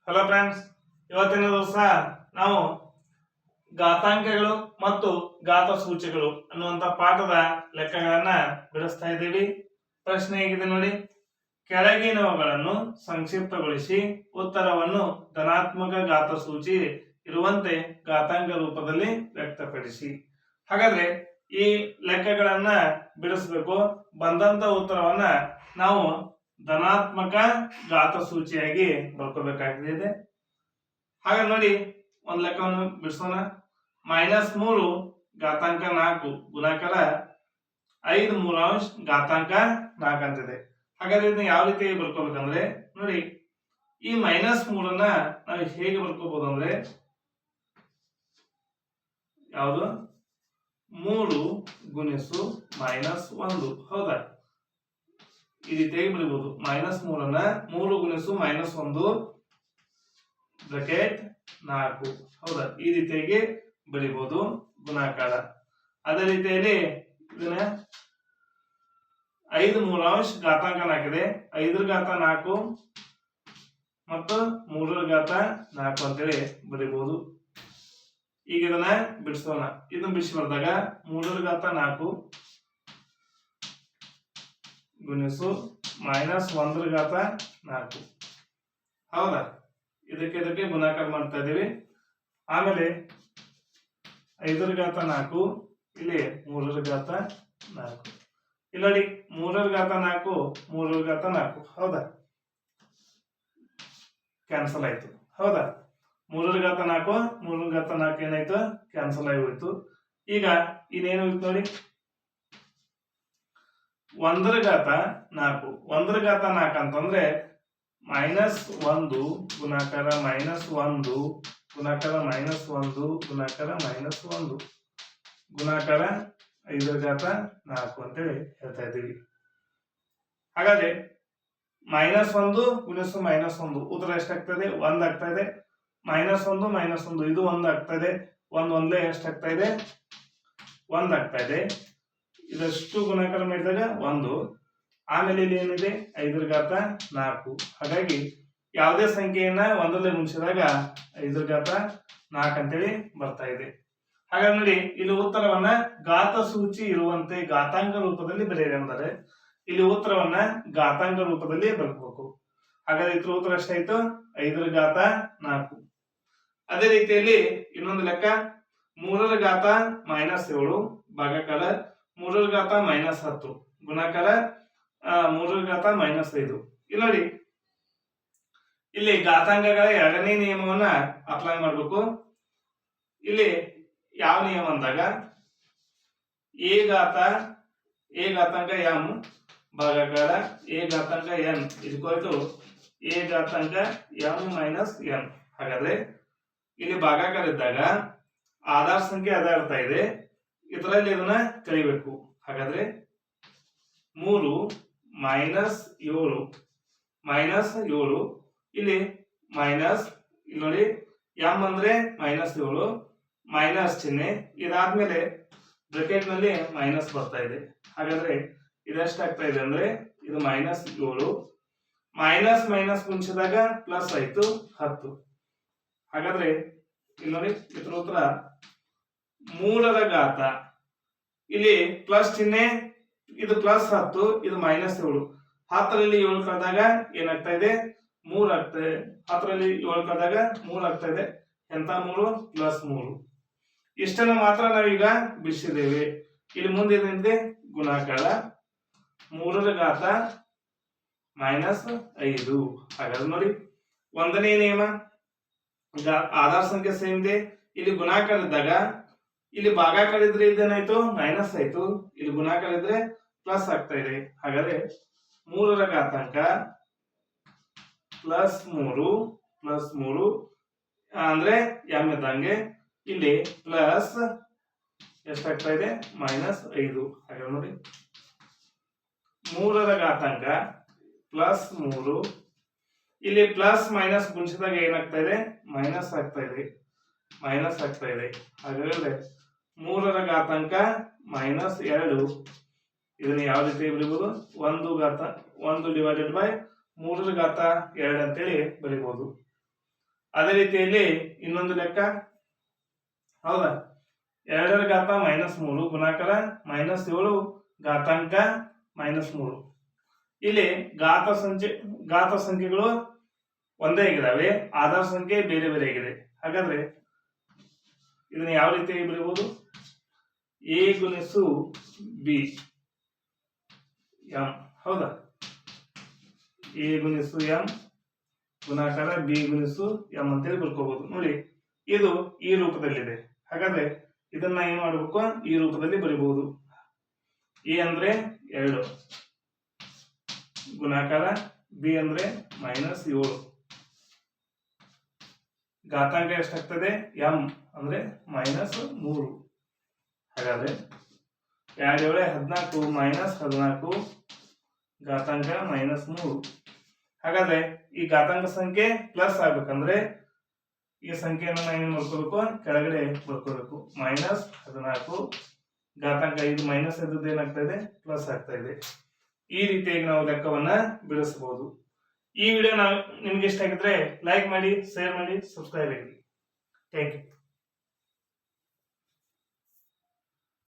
Hello friends, ಇವತ್ತಿನ ದಿವಸ ನಾವು ಘಾತಾಂಕಗಳು ಮತ್ತು ಘಾತ ಸೂಚಿಗಳು ಅನ್ನುವಂತ ಪಾಠದ ಲೆಕ್ಕಗಳನ್ನ ಬಿಡಿಸ್ತಾ ಇದ್ದೀವಿ. ಪ್ರಶ್ನೆ ಹೇಗಿದೆ ನೋಡಿ: ಕೆಳಗಿನವುಗಳನ್ನು ಸಂಕ್ಷಿಪ್ತಗೊಳಿಸಿ ಉತ್ತರವನ್ನು ಧನಾತ್ಮಕ ಘಾತ ಸೂಚಿ ಇರುವಂತೆ ಘಾತಾಂಕ ರೂಪದಲ್ಲಿ ವ್ಯಕ್ತಪಡಿಸಿ. ಹಾಗಾದ್ರೆ ಈ ಲೆಕ್ಕಗಳನ್ನ ಬಿಡಿಸಬೇಕು. ಬಂದಂತ ಉತ್ತರವನ್ನ ನಾವು ಧನಾತ್ಮಕ ಘಾತ ಸೂಚಿಯಾಗಿ ಬರ್ಕೋಬೇಕಾಗಿದೆ. ಹಾಗೆ ನೋಡಿ, ಒಂದು ಲೆಕ್ಕವನ್ನು ಬಿಡಿಸೋಣ. -3 ಘಾತಾಂಕ 4 ಗುಣಾಕಾರ 5 ಮೂಲಾಂಶ ಘಾತಾಂಕ 4 ಅಂತಿದೆ. ಹಾಗಾದ್ರೆ ಇದನ್ನ ಯಾವ ರೀತಿ ಬರ್ಕೋಬೇಕಂದ್ರೆ ನೋಡಿ, ಈ -3 ನಾವು ಹೇಗೆ ಬರ್ಕೋಬಹುದು ಅಂದ್ರೆ ಯಾವುದು 3 ಗುಣಿಸು -1. ಹೌದಾ? ಈ ರೀತಿಯಾಗಿ ಬರೀಬಹುದು. -3 3 ಗುಣಿಸು -1 ಬ್ರಾಕೆಟ್ 4. ಹೌದಾ? ಈ ರೀತಿಯಾಗಿ ಬರೀಬಹುದು ಗುಣಾಕಾರ. ಅದೇ ರೀತಿಯಲ್ಲಿ ಇದನ್ನ 5 ಮೂಲಾಂಶ ಘಾತಾಂಕ 4 ಇದೆ. 5 ಘಾತ 4 ಮತ್ತು 3 ಘಾತ 4 ಅಂತೇಳಿ ಬರೀಬಹುದು. ಈಗ ಇದನ್ನ ಬಿಡಿಸೋಣ. ಇದನ್ನ ಬಿಡಿಸಿ ಬಂದಾಗ 3 ಘಾತ 4 ಗುಣಿಸು -1 ಘಾತ 4. ಹೌದಾ? ಇದಕ್ಕೆ ಗುಣಾಕಾರ ಮಾಡ್ತಾ ಇದೀವಿ. ಆಮೇಲೆ 5 ಘಾತ 4 ಇಲ್ಲಿ 3 ಘಾತ 4. ಇಲ್ಲಿ ನೋಡಿ, 3 ಘಾತ 4 3 ಘಾತ 4. ಹೌದಾ? ಕ್ಯಾನ್ಸಲ್ ಆಯ್ತು. ಹೌದಾ? 3 ಘಾತ 4 3 ಘಾತ 4 ಏನಾಯ್ತು? ಕ್ಯಾನ್ಸಲ್ ಆಗಿ ಹೋಯ್ತು. ಈಗ ಇನ್ನೇನು ಹೋಯ್ತು ನೋಡಿ, 1 ಘಾತ 4 1 ಘಾತ 4 ಅಂತಂದ್ರೆ -1 ಗುಣಾಕಾರ -1 ಗುಣಾಕಾರ -1 ಗುಣಾಕಾರ -1 ಗುಣಾಕಾರ 5 ಘಾತ 4 ಅಂತೇಳಿ ಹೇಳ್ತಾ ಇದ್ದೀವಿ. ಹಾಗಾದ್ರೆ -1 ಗುಣಿಸು -1 ಉತ್ತರ ಎಷ್ಟಾಗ್ತದೆ? 1 ಆಗ್ತಾ ಇದೆ. -1 -1 ಇದು 1 ಆಗ್ತಾ ಇದೆ. 1 ಒಂದ್ಲೆ ಎಷ್ಟಾಗ್ತಾ ಇದೆ? 1 ಆಗ್ತಾ ಇದೆ. ಇದಷ್ಟು ಗುಣಾಕಾರ ಮಾಡಿದಾಗ 1. ಆಮೇಲೆ ಇಲ್ಲಿ ಏನಿದೆ? 5 ಘಾತ 4. ಹಾಗಾಗಿ ಯಾವುದೇ ಸಂಖ್ಯೆಯನ್ನ 1ರಲ್ಲಿ ಗುಣಿಸಿದಾಗ 5 ಘಾತ 4 ಅಂತೇಳಿ ಬರ್ತಾ ಇದೆ. ಹಾಗಾಗಿ ನೋಡಿ, ಇಲ್ಲಿ ಉತ್ತರವನ್ನ ಘಾತ ಸೂಚಿ ಇರುವಂತೆ ಘಾತಾಂಕ ರೂಪದಲ್ಲಿ ಬರೆಯಿರಿ ಅಂದರೆ ಇಲ್ಲಿ ಉತ್ತರವನ್ನ ಘಾತಾಂಕ ರೂಪದಲ್ಲಿ ಬರ್ಬೇಕು. ಹಾಗಾದ್ರೆ ಇದ್ರ ಉತ್ತರ ಎಷ್ಟಾಯ್ತು? 5 ಘಾತ 4. ಅದೇ ರೀತಿಯಲ್ಲಿ ಇನ್ನೊಂದು ಲೆಕ್ಕ 3 ಘಾತ -7 ಭಾಗಾಕಾರ 3 ಘಾತ -10 ಗುಣಾಕಾರ 3 ಘಾತ -5. ಇಲ್ಲಿ ನೋಡಿ, ಇಲ್ಲಿ ಘಾತಾಂಕಗಳ ಎರಡನೇ ನಿಯಮವನ್ನ ಅಪ್ಲೈ ಮಾಡಬೇಕು. ಇಲ್ಲಿ ಯಾವ ನಿಯಮ ಅಂದಾಗ ಎ ಘಾತಾಂಕ m ಭಾಗಾಕಾರ ಎ ಘಾತಾಂಕ n ಎ ಘಾತಾಂಕ m - n. ಹಾಗಾದ್ರೆ ಇಲ್ಲಿ ಭಾಗಾಕಾರ ಇದ್ದಾಗ ಆಧಾರ ಸಂಖ್ಯೆ ಅದೇ ಇರ್ತಾ ಇದೆ. ಇದರಲ್ಲಿ ಇದನ್ನ ಕಲಿಬೇಕು. ಹಾಗಾದ್ರೆ 3 -7 ಇಲ್ಲಿ ಮೈನಸ್, ಇಲ್ಲಿ ನೋಡಿ m ಅಂದ್ರೆ -7 ಮೈನಸ್ ಚಿಹ್ನೆ. ಇದಾದ್ಮೇಲೆ ಬ್ರಾಕೆಟ್ ನಲ್ಲಿ ಮೈನಸ್ ಬರ್ತಾ ಇದೆ. ಹಾಗಾದ್ರೆ ಇದೆಷ್ಟಾಗ್ತಾ ಇದೆ ಅಂದ್ರೆ ಇದು -7 ಮೈನಸ್ ಮೈನಸ್ ಗುಣಿಸಿದಾಗ ಪ್ಲಸ್ ಆಯ್ತು 10. ಹಾಗಾದ್ರೆ ಇಲ್ಲಿ ನೋಡಿ, ಇದರ ಉತ್ತರ 3 ಘಾತ, ಇಲ್ಲಿ ಪ್ಲಸ್ ಚಿಹ್ನೆ, ಇದು ಪ್ಲಸ್ 10 ಇದು -7. 10ರಲ್ಲಿ 7 ಕಳೆದಾಗ ಏನಾಗ್ತಾ ಇದೆ? 3 ಆಗ್ತದೆ. 10ರಲ್ಲಿ 7 ಕಳೆದಾಗ 3 ಆಗ್ತಾ ಇದೆ. ಎಂತ 3? +3. ಇಷ್ಟನ್ನು ಮಾತ್ರ ನಾವೀಗ ಬಿಡಿಸಿದ್ದೇವೆ. ಇಲ್ಲಿ ಮುಂದೆ ಏನಿದೆ? ಗುಣಾಕಾರ 3 ಘಾತ -5. ಹಾಗಾದ್ರೆ ನೋಡಿ, ಒಂದನೇ ನಿಯಮ ಆಧಾರ ಸಂಖ್ಯೆ ಸೇಮ್ ಇದೆ. ಇಲ್ಲಿ ಗುಣಾಕಾರ ಇದ್ದಾಗ ಇಲ್ಲಿ ಭಾಗಾಕಾರ ಇದ್ರೆ ಇದೇನಾಯ್ತು? ಮೈನಸ್ ಆಯ್ತು. ಇಲ್ಲಿ ಗುಣಾಕಾರ ಇದ್ರೆ ಪ್ಲಸ್ ಆಗ್ತಾ ಇದೆ. ಹಾಗಾದ್ರೆ 3 ಘಾತಾಂಕ +3 ಅಂದ್ರೆ m ಇದ್ದಂಗೆ ಇಲ್ಲಿ ಪ್ಲಸ್ ಎಷ್ಟಾಗ್ತಾ ಇದೆ? -5. ಹಾಗಾದ್ರೆ ನೋಡಿ, 3 ಘಾತಾಂಕ +3 ಇಲ್ಲಿ ಪ್ಲಸ್ ಮೈನಸ್ ಗುಣಿಸಿದಾಗ ಏನಾಗ್ತಾ ಇದೆ? ಮೈನಸ್ ಆಗ್ತಾ ಇದೆ. ಹಾಗಾದ್ರೆ 3 ಘಾತಾಂಕ -2 ಇದನ್ನ ಯಾವ ರೀತಿ ಬರೀಬಹುದು? 1 ಡಿವೈಡೆಡ್ ಬೈ 3 ಘಾತ 2 ಅಂತೇಳಿ ಬರೀಬಹುದು. ಅದೇ ರೀತಿಯಲ್ಲಿ ಇನ್ನೊಂದು ಲೆಕ್ಕ, ಹೌದಾ, 2 ರ ಘಾತ -3 ಗುಣಾಕಾರ -7 ಘಾತಾಂಕ -3. ಇಲ್ಲಿ ಘಾತ ಸಂಖ್ಯೆಗಳು ಒಂದೇ ಆಗಿದಾವೆ, ಆಧಾರ ಸಂಖ್ಯೆ ಬೇರೆ ಬೇರೆ ಆಗಿದೆ. ಹಾಗಾದ್ರೆ ಇದನ್ನ ಯಾವ ರೀತಿಯಾಗಿ ಬರೀಬಹುದು? a ಗುಣಿಸು b m, ಹೌದಾ, a ಗುಣಿಸು m ಗುಣಾಕಾರ b ಗುಣಿಸು m ಅಂತೇಳಿ ಬರ್ಕೋಬಹುದು. ನೋಡಿ, ಇದು ಈ ರೂಪದಲ್ಲಿದೆ. ಹಾಗಾದ್ರೆ ಇದನ್ನ ಏನ್ ಮಾಡಬೇಕು? ಈ ರೂಪದಲ್ಲಿ ಬರೀಬಹುದು. a ಅಂದ್ರೆ 2 ಗುಣಾಕಾರ b ಅಂದ್ರೆ -7, ಘಾತಾಂಕ ಎಷ್ಟಾಗ್ತದೆ? m ಅಂದ್ರೆ -3. ಹಾಗಾದ್ರೆ 2 14 -14 ಘಾತಾಂಕ -3. ಹಾಗಾದ್ರೆ ಈ ಘಾತಾಂಕ ಸಂಖ್ಯೆ ಪ್ಲಸ್ ಆಗ್ಬೇಕಂದ್ರೆ ಈ ಸಂಖ್ಯೆಯನ್ನು ನಾವು ಏನ್ ಮಾಡ್ಕೋಬೇಕು? ಕೆಳಗಡೆ ಬರ್ಕೋಬೇಕು. -14 ಘಾತಾಂಕ, ಇದು ಮೈನಸ್ ಇದ್ದದ್ದು ಏನಾಗ್ತಾ ಇದೆ? ಪ್ಲಸ್ ಆಗ್ತಾ ಇದೆ. ಈ ರೀತಿಯಾಗಿ ನಾವು ಲೆಕ್ಕವನ್ನ ಬಿಡಿಸಬಹುದು. ಈ ವಿಡಿಯೋ ನಿಮ್ಗೆ ಇಷ್ಟ ಆಗಿದ್ರೆ ಲೈಕ್ ಮಾಡಿ, ಶೇರ್ ಮಾಡಿ, ಸಬ್ಸ್ಕ್ರೈಬ್ ಆಗಿ. Thank you.